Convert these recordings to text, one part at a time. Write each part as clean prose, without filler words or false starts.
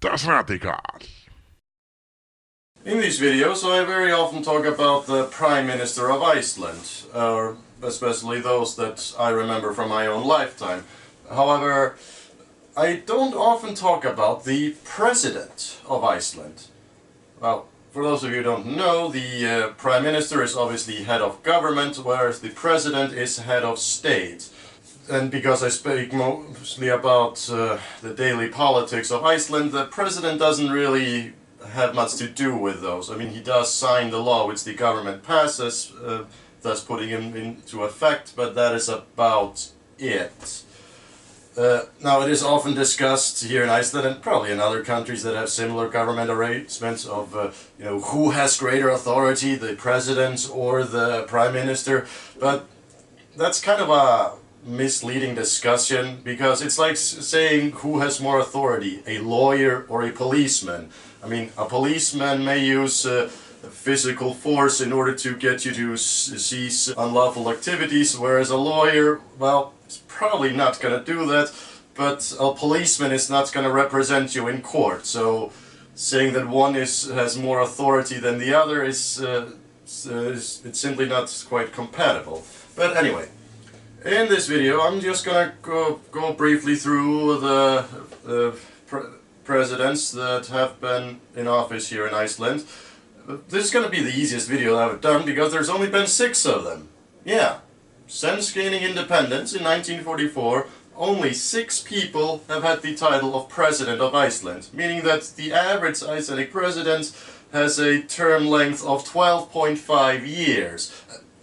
Das Radical. In these videos, I very often talk about the Prime Minister of Iceland, or especially those that I remember from my own lifetime. However, I don't often talk about the President of Iceland. Well, for those of you who don't know, the Prime Minister is obviously head of government, whereas the President is head of state. And because I speak mostly about the daily politics of Iceland, the President doesn't really have much to do with those. I mean, he does sign the law which the government passes, thus putting him into effect, but that is about it. Now, it is often discussed here in Iceland and probably in other countries that have similar government arrangements of, who has greater authority, the President or the Prime Minister, but that's kind of a misleading discussion, because it's like saying who has more authority, a lawyer or a policeman. I mean, a policeman may use physical force in order to get you to cease unlawful activities, whereas a lawyer, well, is probably not going to do that, but a policeman is not going to represent you in court. So saying that one has more authority than the other is it's simply not quite compatible. But anyway, in this video I'm just going to go briefly through the presidents that have been in office here in Iceland. This is going to be the easiest video that I've done because there's only been 6 of them. Yeah, since gaining independence in 1944, only 6 people have had the title of President of Iceland, meaning that the average Icelandic president has a term length of 12.5 years.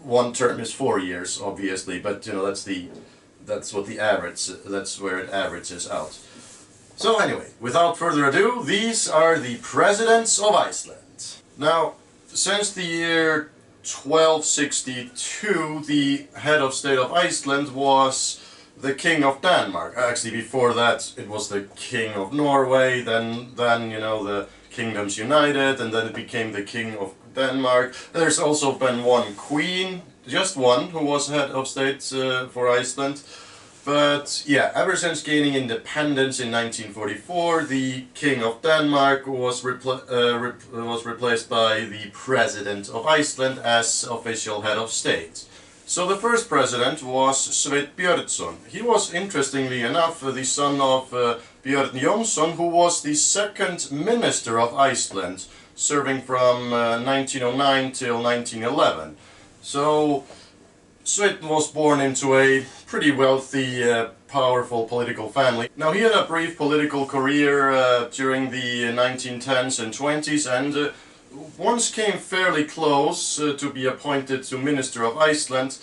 One term is 4 years, obviously, but that's what the average, that's where it averages out. So anyway, without further ado, these are the Presidents of Iceland. Now, since the year 1262, the head of state of Iceland was the King of Denmark. Actually, before that, it was the King of Norway, then the Kingdoms united, and then it became the King of Denmark. There's also been one queen, just one, who was head of state for Iceland. But yeah, ever since gaining independence in 1944, the King of Denmark was replaced by the President of Iceland as official head of state. So the first president was Stutt. He was, interestingly enough, the son of Björn Jónsson, who was the second minister of Iceland, serving from 1909 till 1911. So Stutt was born into a pretty wealthy, powerful political family. Now, he had a brief political career during the 1910s and 20s, and once came fairly close to be appointed to Minister of Iceland.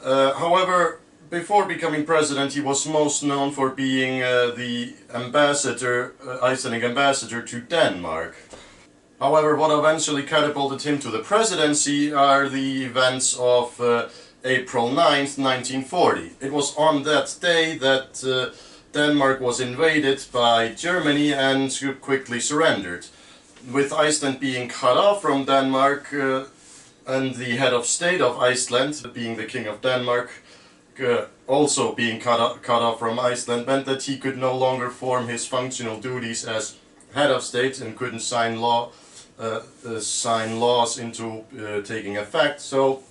However, before becoming president, he was most known for being the ambassador, Icelandic ambassador to Denmark. However, what eventually catapulted him to the presidency are the events of April 9th, 1940. It was on that day that Denmark was invaded by Germany and quickly surrendered. With Iceland being cut off from Denmark and the head of state of Iceland, being the King of Denmark, also being cut off from Iceland, meant that he could no longer perform his functional duties as head of state and couldn't sign laws into taking effect. So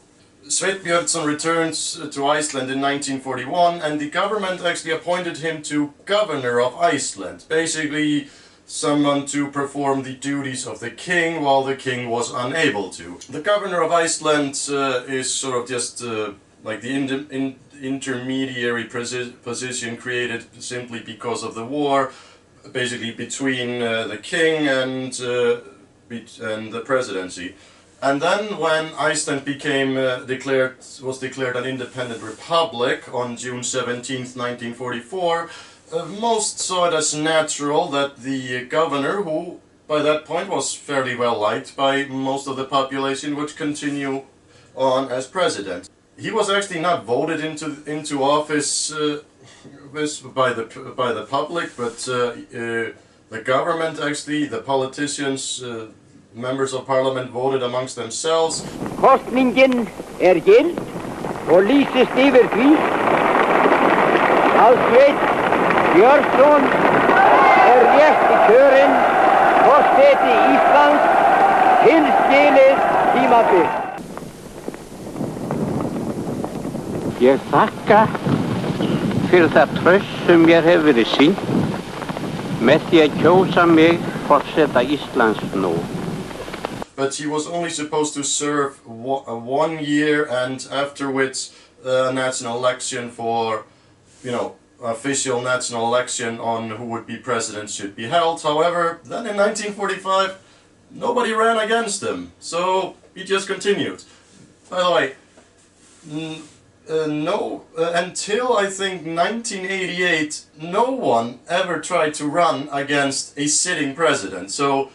Stutt returned to Iceland in 1941, and the government actually appointed him to Governor of Iceland, basically someone to perform the duties of the king while the king was unable to. The Governor of Iceland is sort of just like the intermediary position created simply because of the war, basically between the king and the presidency. And then when Iceland was declared an independent republic on June 17th, 1944, most saw it as natural that the governor, who by that point was fairly well liked by most of the population, would continue on as president. He was actually not voted into office by the public, but the government, actually, the politicians, members of parliament, voted amongst themselves. Kosningin gild og lýsist yfir því að Sveinn Björnsson rétt kjörinn api. Ég þakka fyrir það traust sem mér hefur verið sýnt með því að kjósa mig forseta Íslands nú. But he was only supposed to serve 1 year, and after which a national election for, official national election on who would be president should be held. However, then in 1945, nobody ran against him, so he just continued. By the way, until I think 1988, no one ever tried to run against a sitting president. So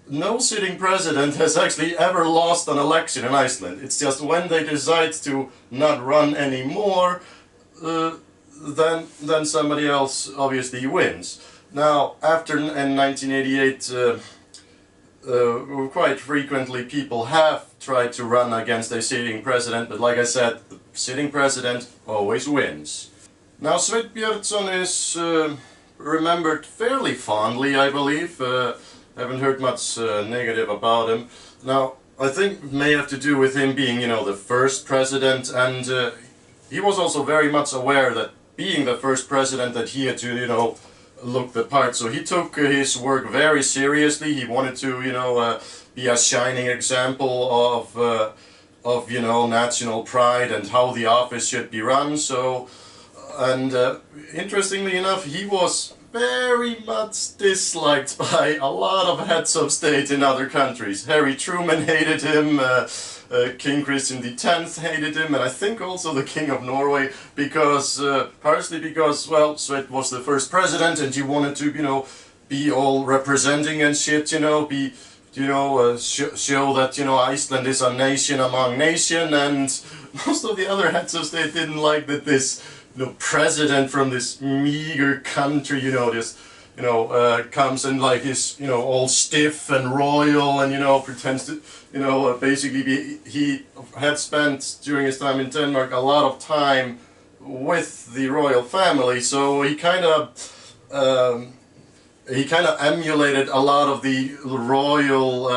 no sitting president has actually ever lost an election in Iceland. It's just when they decide to not run anymore, then somebody else obviously wins. Now, after in 1988, quite frequently people have tried to run against a sitting president, but like I said, the sitting president always wins. Now, Sveinn Björnsson is remembered fairly fondly, I believe. Haven't heard much negative about him. Now, I think it may have to do with him being, the first president, and he was also very much aware that being the first president that he had to, look the part. So he took his work very seriously. He wanted to, be a shining example of national pride and how the office should be run. So, and interestingly enough, he was very much disliked by a lot of heads of state in other countries. Harry Truman hated him, King Christian X hated him, and I think also the King of Norway, because partially because, well, Sveinn was the first president and he wanted to, be all representing and shit, show that, Iceland is a nation among nations, and most of the other heads of state didn't like that this president from this meager country, comes and is, all stiff and royal and, pretends to, basically he had spent during his time in Denmark a lot of time with the royal family, so he kind of emulated a lot of the royal,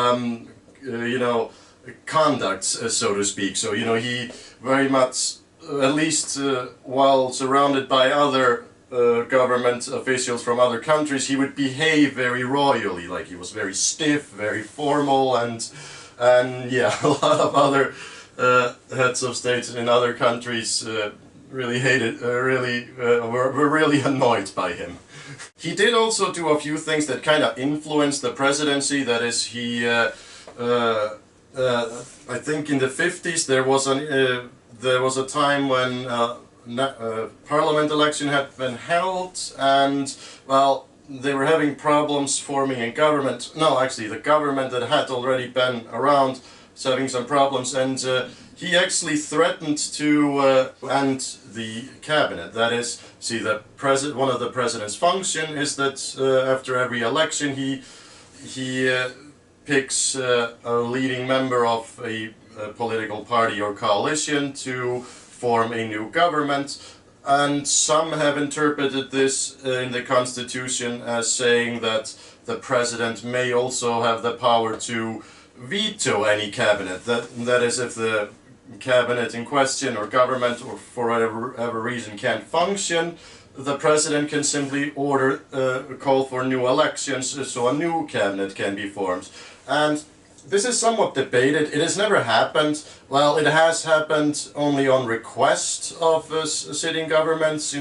conducts, so to speak. So, he very much, at least while surrounded by other government officials from other countries, he would behave very royally, like he was very stiff, very formal, and yeah, a lot of other heads of state in other countries really hated, were really annoyed by him. He did also do a few things that kind of influenced the presidency. That is, he, I think in the 50s there was a time when parliament election had been held, and, well, they were having problems forming a government. No, actually, the government that had already been around was having some problems, and he actually threatened to end the cabinet. That is, see, one of the president's function is that after every election he picks a leading member of a political party or coalition to form a new government, and some have interpreted this in the constitution as saying that the president may also have the power to veto any cabinet. That is, if the cabinet in question or government, or for whatever reason, can't function, the president can simply order, call for new elections so a new cabinet can be formed. And this is somewhat debated. It has never happened. Well, it has happened only on request of sitting governments,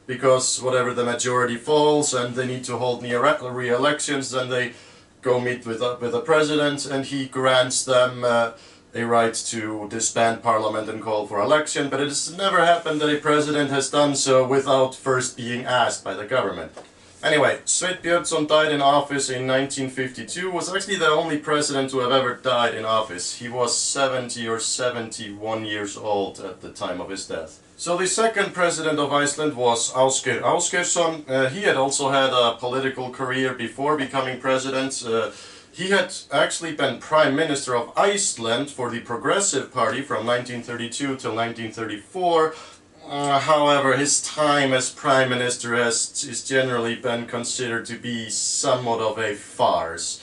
because whatever the majority falls and they need to hold re-elections, then they go meet with the president and he grants them a right to disband parliament and call for election. But it has never happened that a president has done so without first being asked by the government. Anyway, Sveinn Björnsson died in office in 1952, was actually the only president to have ever died in office. He was 70 or 71 years old at the time of his death. So the second president of Iceland was Ásgeir Ásgeirsson. He had also had a political career before becoming president. He had actually been Prime Minister of Iceland for the Progressive Party from 1932 till 1934. However, his time as Prime Minister has generally been considered to be somewhat of a farce.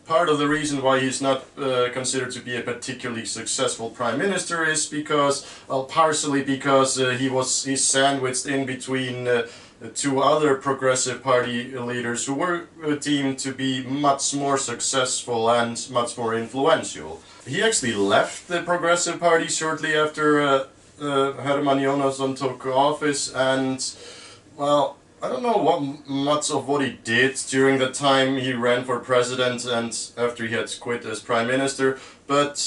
part of the reason why he's not considered to be a particularly successful prime minister is because, well, partially because he's sandwiched in between two other Progressive Party leaders who were deemed to be much more successful and much more influential. He actually left the Progressive Party shortly after Hermann Jónasson took office, and, well, I don't know much of what he did during the time he ran for president and after he had quit as prime minister, but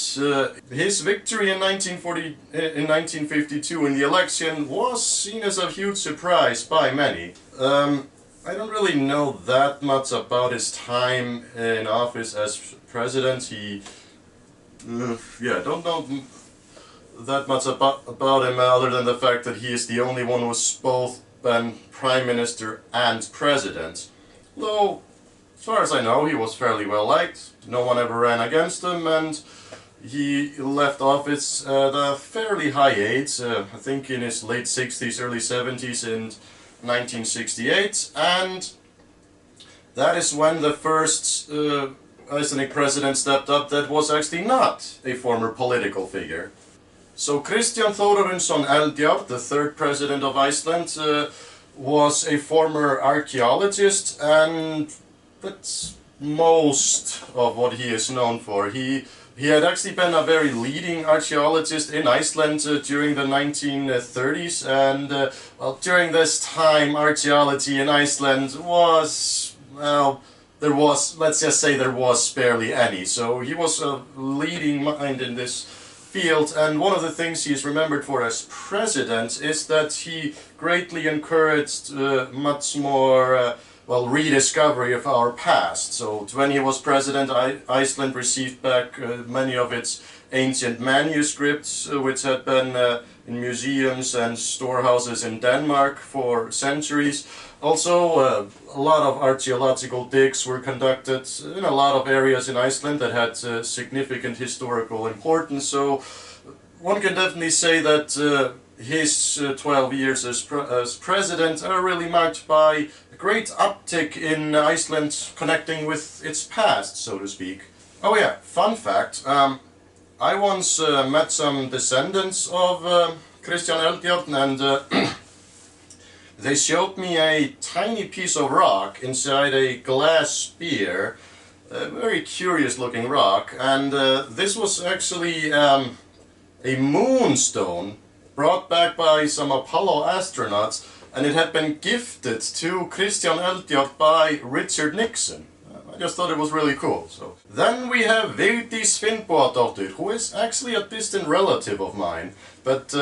his victory in 1952 in the election was seen as a huge surprise by many. I don't really know that much about his time in office as president. Don't know that much about him other than the fact that he is the only one who was both prime minister and president. Though, as far as I know, he was fairly well liked. No one ever ran against him, and he left office at a fairly high age, I think in his late 60s, early 70s in 1968, and that is when the first Icelandic president stepped up that was actually not a former political figure. So Kristján Þórarinsson Eldjárn, the third president of Iceland, was a former archaeologist, and that's most of what he is known for. He had actually been a very leading archaeologist in Iceland during the 1930s, and well, during this time archaeology in Iceland was, well, let's just say there was barely any. So he was a leading mind in this field, and one of the things he is remembered for as president is that he greatly encouraged much more rediscovery of our past. So when he was president, Iceland received back many of its ancient manuscripts which had been in museums and storehouses in Denmark for centuries. Also, a lot of archaeological digs were conducted in a lot of areas in Iceland that had significant historical importance. So one can definitely say that his 12 years as president are really marked by a great uptick in Iceland connecting with its past, so to speak. Oh yeah, fun fact, I once met some descendants of Kristján Eldjárn, and they showed me a tiny piece of rock inside a glass sphere, a very curious looking rock, and this was actually a moonstone brought back by some Apollo astronauts, and it had been gifted to Kristján Eldjárn by Richard Nixon. I just thought it was really cool. So then we have Vigdís Finnbogadóttir, who is actually a distant relative of mine, but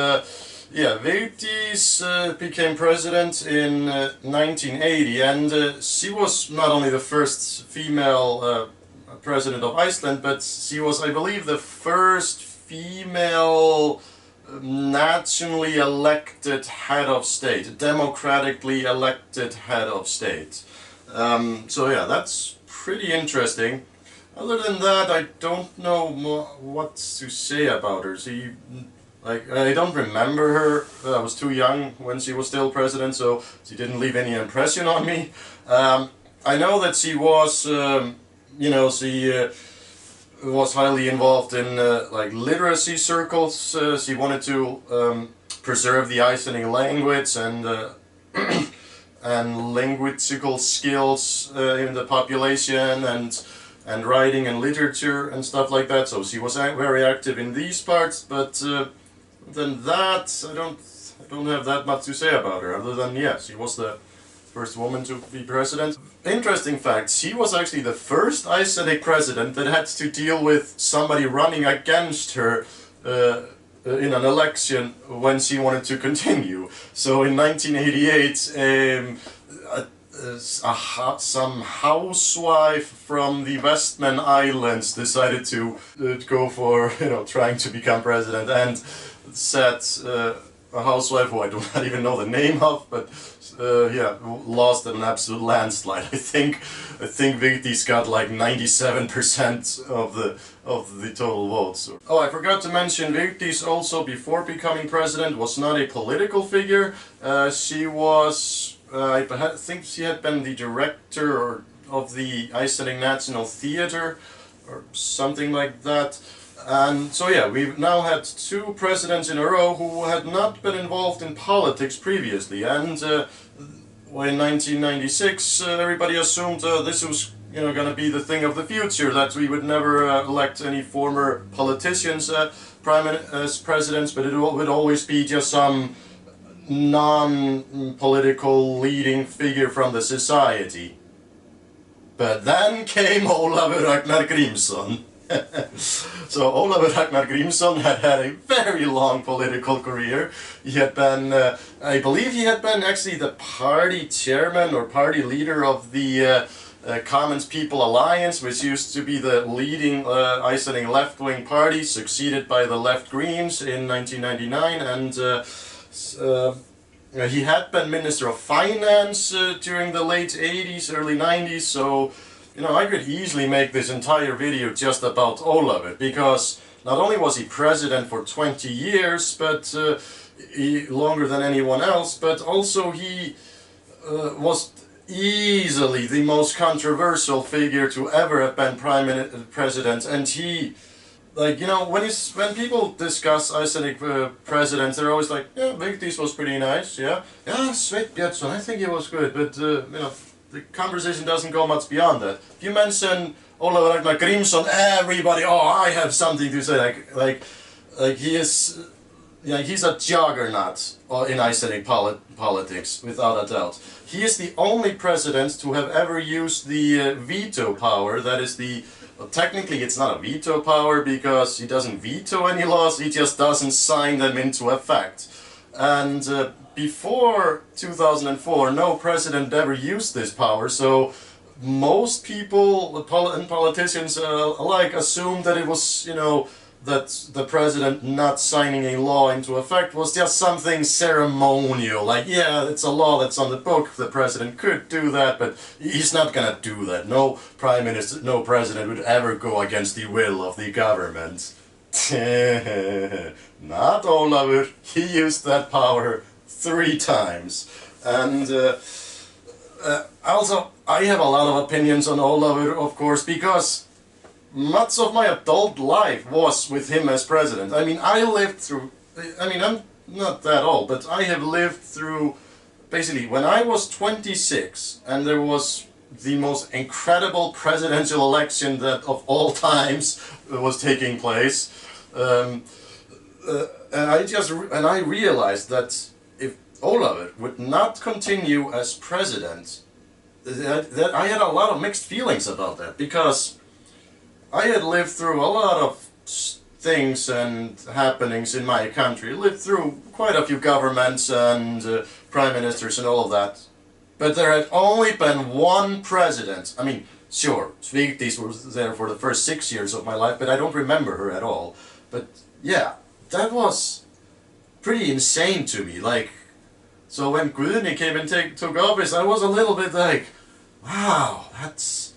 yeah, Vigdís became president in 1980, and she was not only the first female president of Iceland, but she was, I believe, the first female nationally elected head of state, democratically elected head of state. So yeah, that's pretty interesting. Other than that, I don't know what to say about her. I don't remember her. I was too young when she was still president, so she didn't leave any impression on me. I know that she was, she was highly involved in literacy circles. She wanted to preserve the Icelandic language and and linguistical skills in the population, and writing and literature and stuff like that. So she was very active in these parts, but than that, I don't have that much to say about her, other than, yes, she was the first woman to be president. Interesting fact, she was actually the first Icelandic president that had to deal with somebody running against her in an election when she wanted to continue. So in 1988, some housewife from the Westman Islands decided to go for, trying to become president, and set a housewife who I do not even know the name of, but yeah, lost in an absolute landslide. I think Vigdís got like 97% of the total votes. Oh, I forgot to mention, Vigdís also, before becoming president, was not a political figure. She was, I think she had been the director or of the Icelandic National Theatre, or something like that. And so yeah, we've now had 2 presidents in a row who had not been involved in politics previously, and in 1996 everybody assumed this was going to be the thing of the future, that we would never elect any former politicians as presidents, but it would always be just some non-political leading figure from the society. But then came Ólafur Ragnar Grímsson. So Ólafur Ragnar Grímsson had a very long political career. He had been, I believe he had been actually the party chairman or party leader of the Commons People Alliance, which used to be the leading Icelandic left-wing party, succeeded by the Left Greens in 1999, and he had been Minister of Finance during the late 80s, early 90s, so I could easily make this entire video just about Ólafur, because not only was he president for 20 years, but longer than anyone else, but also he was easily the most controversial figure to ever have been president, and he, like, when people discuss Icelandic presidents, they're always like, yeah, Vigdís was pretty nice, yeah, Sveinn Björnsson, I think he was good, but the conversation doesn't go much beyond that. If you mention Ólafur Ragnar Grímsson, everybody, oh, I have something to say, like he is, he's a juggernaut in Icelandic politics, without a doubt. He is the only president to have ever used the veto power. That is well, technically it's not a veto power because he doesn't veto any laws, he just doesn't sign them into effect. And before 2004, no president ever used this power, so most people and politicians alike assumed that it was, that the president not signing a law into effect was just something ceremonial, like, yeah, it's a law that's on the book, the president could do that, but he's not gonna do that. No prime minister, no president would ever go against the will of the government. Not Ólafur, he used that power 3 times. And also, I have a lot of opinions on Ólafur, of course, because much of my adult life was with him as president. I mean, I lived through, I'm not that old, but I have lived through, basically, when I was 26, and there was the most incredible presidential election that of all times was taking place, and I realized that if Ólafur would not continue as president, that I had a lot of mixed feelings about that, because I had lived through a lot of things and happenings in my country. I lived through quite a few governments and prime ministers and all of that. But there had only been one president. I mean, sure, Vigdís was there for the first 6 years of my life, but I don't remember her at all. But yeah, that was pretty insane to me. Like, so when Guðni came and took office, I was a little bit like, wow, that's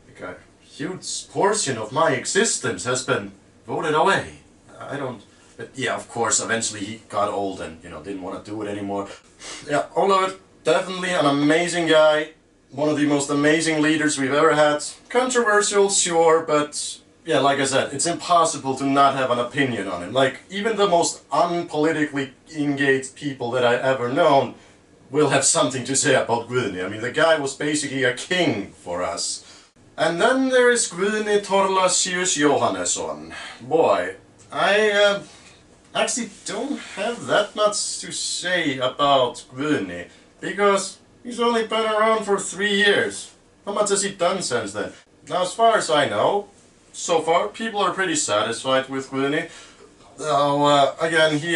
like a huge portion of my existence has been voted away. But yeah, of course, eventually he got old and, didn't want to do it anymore. Yeah, Ólafur, definitely an amazing guy, one of the most amazing leaders we've ever had. Controversial, sure, but yeah, like I said, it's impossible to not have an opinion on him. Like, even the most unpolitically engaged people that I've ever known will have something to say about Guðni. I mean, the guy was basically a king for us. And then there is Guðni Thorlacius Jóhannesson. Boy, I actually don't have that much to say about Guðni, because he's only been around for 3 years. How much has he done since then? Now, as far as I know, so far, people are pretty satisfied with Guðni. Again, he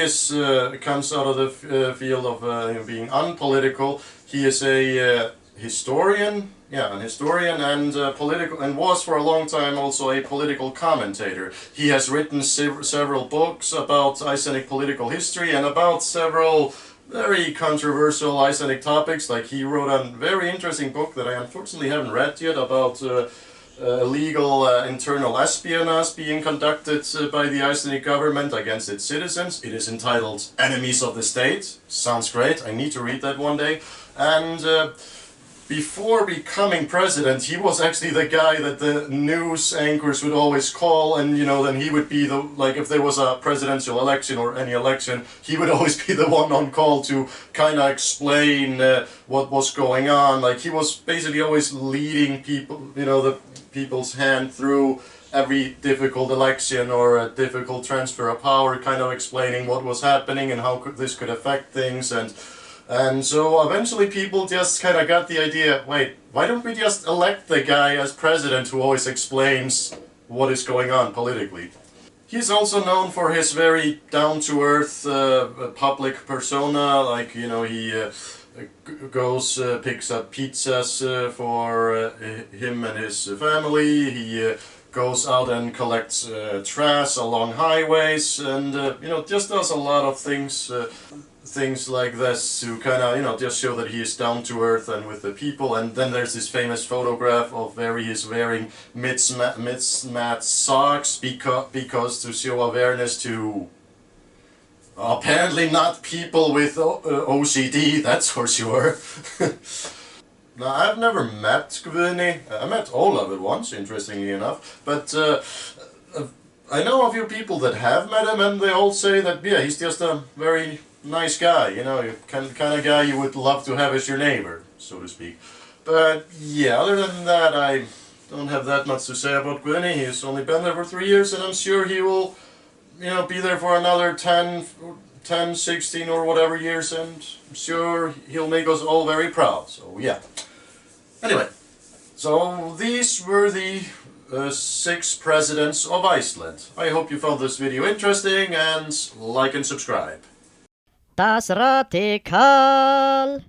comes out of the field of being unpolitical. He is a historian, an historian and political, and was for a long time also a political commentator. He has written several books about Icelandic political history and about several very controversial Icelandic topics. Like, he wrote a very interesting book that I unfortunately haven't read yet about illegal internal espionage being conducted by the Icelandic government against its citizens. It is entitled Enemies of the State. Sounds great. I need to read that one day. And before becoming president, he was actually the guy that the news anchors would always call, and then he would be the, like, if there was a presidential election or any election, he would always be the one on call to kind of explain what was going on. Like, he was basically always leading people, the people's hand through every difficult election or a difficult transfer of power, kind of explaining what was happening and how this could affect things. And so eventually people just kind of got the idea, wait, why don't we just elect the guy as president who always explains what is going on politically? He's also known for his very down-to-earth public persona, like, he goes, picks up pizzas for him and his family, he goes out and collects trash along highways, and, just does a lot of things like this to kind of, just show that he is down to earth and with the people. And then there's this famous photograph of where he is wearing mismatched socks because to show awareness to apparently not people with OCD, that's for sure. Now, I've never met Guðni. I met Ólafur once, interestingly enough, but I know a few people that have met him, and they all say that, yeah, he's just a very nice guy, kind of guy you would love to have as your neighbor, so to speak. But yeah, other than that, I don't have that much to say about Guðni. He's only been there for 3 years, and I'm sure he will, be there for another 10, 16 or whatever years, and I'm sure he'll make us all very proud, so yeah. Anyway, so these were the 6 presidents of Iceland. I hope you found this video interesting, and like and subscribe. Das Radikal.